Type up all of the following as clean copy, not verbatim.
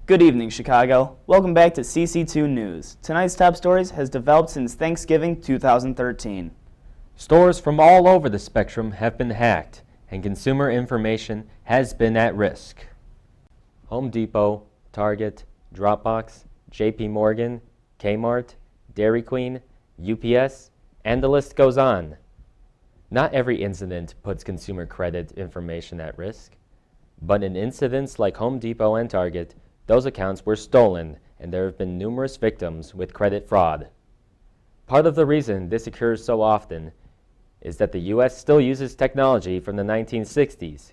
Good evening, Chicago. Welcome back to CC2 News. Tonight's top stories has developed since Thanksgiving 2013. Stores from all over the spectrum have been hacked, and consumer information has been at risk. Home Depot, Target, Dropbox, JP Morgan, Kmart, Dairy Queen, UPS, and the list goes on. Not every incident puts consumer credit information at risk, but in incidents like Home Depot and Target, those accounts were stolen, and there have been numerous victims with credit fraud. Part of the reason this occurs so often is that the U.S. still uses technology from the 1960s.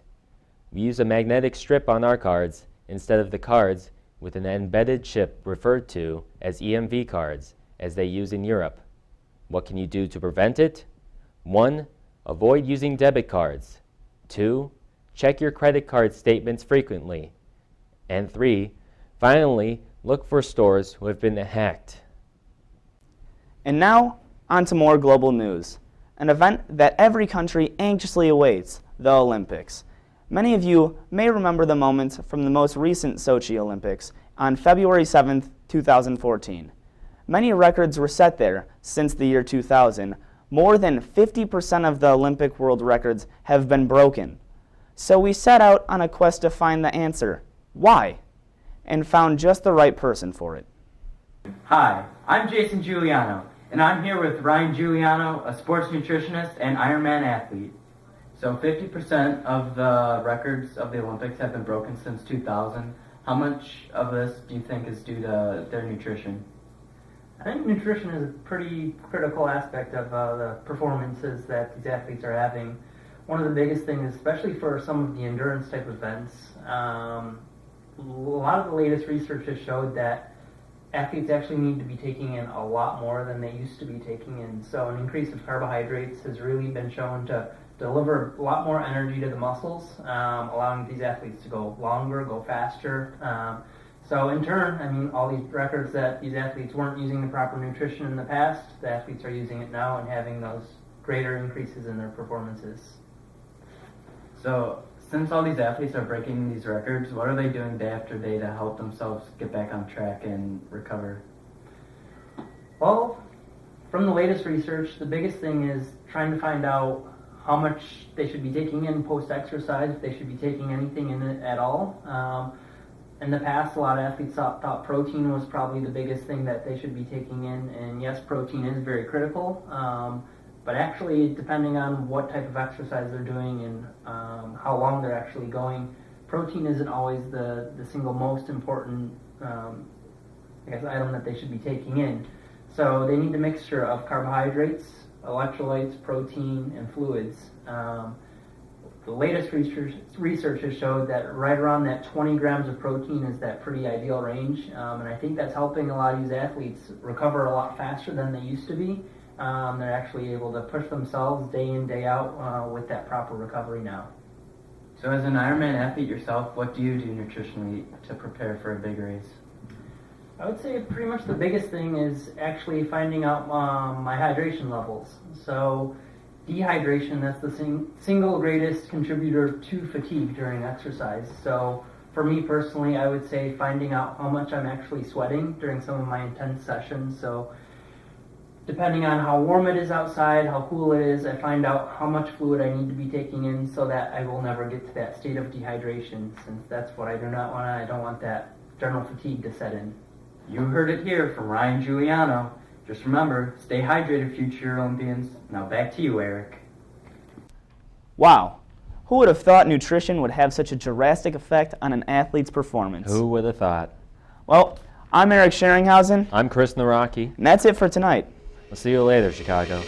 We use a magnetic strip on our cards instead of the cards with an embedded chip referred to as EMV cards, as they use in Europe. What can you do to prevent it? 1. Avoid using debit cards. 2. Check your credit card statements frequently. And 3. Finally, look for stores who have been hacked. And now, on to more global news. An event that every country anxiously awaits, the Olympics. Many of you may remember the moment from the most recent Sochi Olympics on February 7th, 2014. Many records were set there since the year 2000. More than 50% of the Olympic world records have been broken. So we set out on a quest to find the answer, why, and found just the right person for it. Hi, I'm Jason Guilanio, and I'm here with Ryan Giuliano, a sports nutritionist and Ironman athlete. So 50% of the records of the Olympics have been broken since 2000. How much of this do you think is due to their nutrition? I think nutrition is a pretty critical aspect of the performances that these athletes are having. One of the biggest things, especially for some of the endurance type events, a lot of the latest research has showed that athletes actually need to be taking in a lot more than they used to be taking in. So an increase of carbohydrates has really been shown to deliver a lot more energy to the muscles, allowing these athletes to go longer, go faster. So in turn, I mean, all these records that these athletes weren't using the proper nutrition in the past, the athletes are using it now and having those greater increases in their performances. So since all these athletes are breaking these records, what are they doing day after day to help themselves get back on track and recover? Well, from the latest research, the biggest thing is trying to find out how much they should be taking in post-exercise, if they should be taking anything in it at all. In the past, a lot of athletes thought protein was probably the biggest thing that they should be taking in, and yes, protein is very critical, but actually, depending on what type of exercise they're doing and how long they're actually going, protein isn't always the single most important item that they should be taking in. So they need a mixture of carbohydrates, electrolytes, protein, and fluids. The latest research has showed that right around that 20 grams of protein is that pretty ideal range, and I think that's helping a lot of these athletes recover a lot faster than they used to be. They're actually able to push themselves day in, day out with that proper recovery now. So as an Ironman athlete yourself, what do you do nutritionally to prepare for a big race? I would say pretty much the biggest thing is actually finding out my hydration levels. So dehydration, that's the single greatest contributor to fatigue during exercise. So for me personally, I would say finding out how much I'm actually sweating during some of my intense sessions. So depending on how warm it is outside, how cool it is, I find out how much fluid I need to be taking in so that I will never get to that state of dehydration, since that's what I do not want. I don't want that general fatigue to set in. You heard it here from Ryan Giuliano. Just remember, stay hydrated, future Olympians. Now back to you, Eric. Wow. Who would have thought nutrition would have such a drastic effect on an athlete's performance? Who would have thought? Well, I'm Eric Scheringhausen. I'm Chris Naraki. And that's it for tonight. We'll see you later, Chicago.